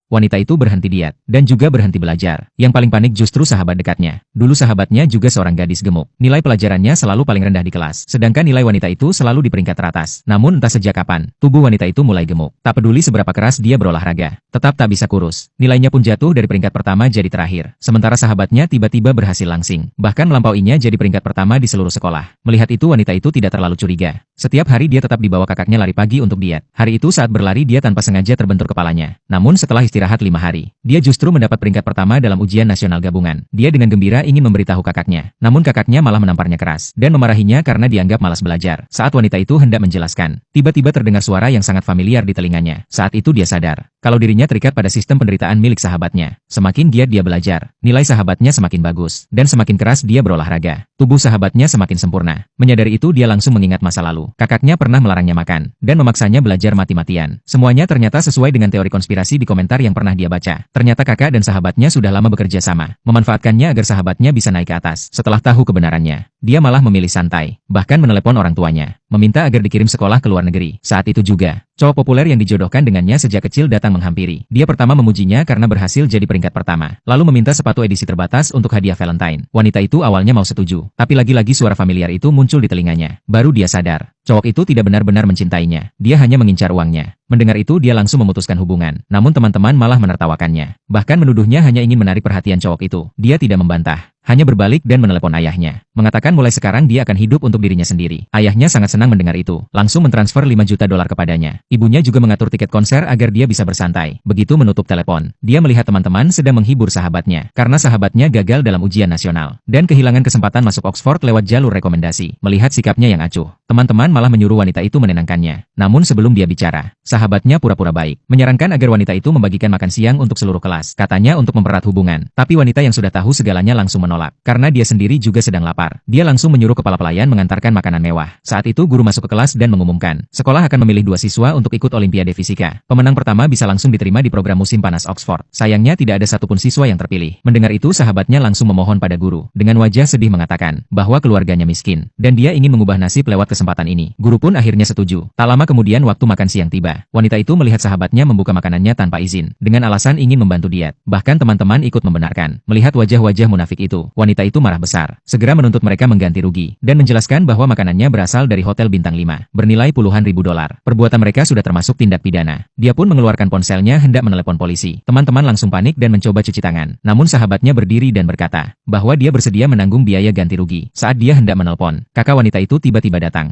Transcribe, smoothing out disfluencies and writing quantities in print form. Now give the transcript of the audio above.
wanita itu berhenti diet, dan juga berhenti belajar. Yang paling panik justru sahabat dekatnya. Dulu sahabatnya juga seorang gadis gemuk. Nilai pelajarannya selalu paling rendah di kelas, sedangkan nilai wanita itu selalu di peringkat teratas. Namun entah sejak kapan, tubuh wanita itu mulai gemuk. Tak peduli seberapa keras dia berolahraga, tetap tak bisa kurus. Nilainya pun jatuh dari peringkat pertama jadi terakhir. Sementara sahabatnya tiba-tiba berhasil langsing, bahkan melampauinya jadi peringkat pertama di seluruh sekolah. Melihat itu wanita itu tidak terlalu curiga. Setiap hari dia tetap dibawa kakaknya lari pagi untuk diet. Hari itu saat berlari dia tanpa sengaja terbentur kepalanya. Namun setelah istirahat 5 hari, dia justru mendapat peringkat pertama dalam ujian nasional gabungan. Dia dengan gembira ingin memberitahu kakaknya. Namun kakaknya malah menamparnya keras dan memarahinya karena dianggap malas belajar. Saat wanita itu hendak menjelaskan, tiba-tiba terdengar suara yang sangat familiar di telinganya. Saat itu dia sadar kalau dirinya terikat pada sistem penderitaan milik sahabatnya. Semakin giat dia belajar, nilai sahabatnya semakin bagus, dan semakin keras dia berolahraga, tubuh sahabatnya semakin sempurna. Menyadari itu dia langsung mengingat masa lalu. Kakaknya pernah melarangnya makan, dan memaksanya belajar mati-matian. Semuanya ternyata sesuai dengan teori konspirasi di komentar yang pernah dia baca. Ternyata kakak dan sahabatnya sudah lama bekerja sama, memanfaatkannya agar sahabatnya bisa naik ke atas. Setelah tahu kebenarannya, dia malah memilih santai, bahkan menelepon orang tuanya, meminta agar dikirim sekolah ke luar negeri. Saat itu juga, cowok populer yang dijodohkan dengannya sejak kecil datang menghampiri. Dia pertama memujinya karena berhasil jadi peringkat pertama, lalu meminta sepatu edisi terbatas untuk hadiah Valentine. Wanita itu awalnya mau setuju, tapi lagi-lagi suara familiar itu muncul di telinganya. Baru dia sadar, cowok itu tidak benar-benar mencintainya, dia hanya mengincar uangnya. Mendengar itu dia langsung memutuskan hubungan, namun teman-teman malah menertawakannya. Bahkan menuduhnya hanya ingin menarik perhatian cowok itu. Dia tidak membantah, hanya berbalik dan menelepon ayahnya, mengatakan mulai sekarang dia akan hidup untuk dirinya sendiri. Ayahnya sangat senang mendengar itu, langsung mentransfer 5 juta dolar kepadanya. Ibunya juga mengatur tiket konser agar dia bisa bersantai. Begitu menutup telepon, dia melihat teman-teman sedang menghibur sahabatnya, karena sahabatnya gagal dalam ujian nasional, dan kehilangan kesempatan masuk Oxford lewat jalur rekomendasi. Melihat sikapnya yang acuh, teman-teman malah menyuruh wanita itu menenangkannya. Namun sebelum dia bicara, sahabatnya pura-pura baik, menyarankan agar wanita itu membagikan makan siang untuk seluruh kelas. Katanya untuk mempererat hubungan, tapi wanita yang sudah tahu segalanya langsung menolak, karena dia sendiri juga sedang lapar. Dia langsung menyuruh kepala pelayan mengantarkan makanan mewah. Saat itu guru masuk ke kelas dan mengumumkan, sekolah akan memilih 2 siswa untuk ikut Olimpiade Fisika. Pemenang pertama bisa langsung diterima di program musim panas Oxford. Sayangnya tidak ada satupun siswa yang terpilih. Mendengar itu sahabatnya langsung memohon pada guru, dengan wajah sedih mengatakan bahwa keluarganya miskin, dan dia ingin mengubah nasib lewat kesempatan ini. Guru pun akhirnya setuju. Tak lama kemudian waktu makan siang tiba. Wanita itu melihat sahabatnya membuka makanannya tanpa izin, dengan alasan ingin membantu diet. Bahkan teman-teman ikut membenarkan. Melihat wajah-wajah munafik itu, wanita itu marah besar, segera menuntut mereka mengganti rugi, dan menjelaskan bahwa makanannya berasal dari hotel bintang 5, bernilai puluhan ribu dolar. Perbuatan mereka sudah termasuk tindak pidana. Dia pun mengeluarkan ponselnya hendak menelepon polisi. Teman-teman langsung panik dan mencoba cuci tangan. Namun sahabatnya berdiri dan berkata, bahwa dia bersedia menanggung biaya ganti rugi. Saat dia hendak menelpon, kakak wanita itu tiba-tiba datang.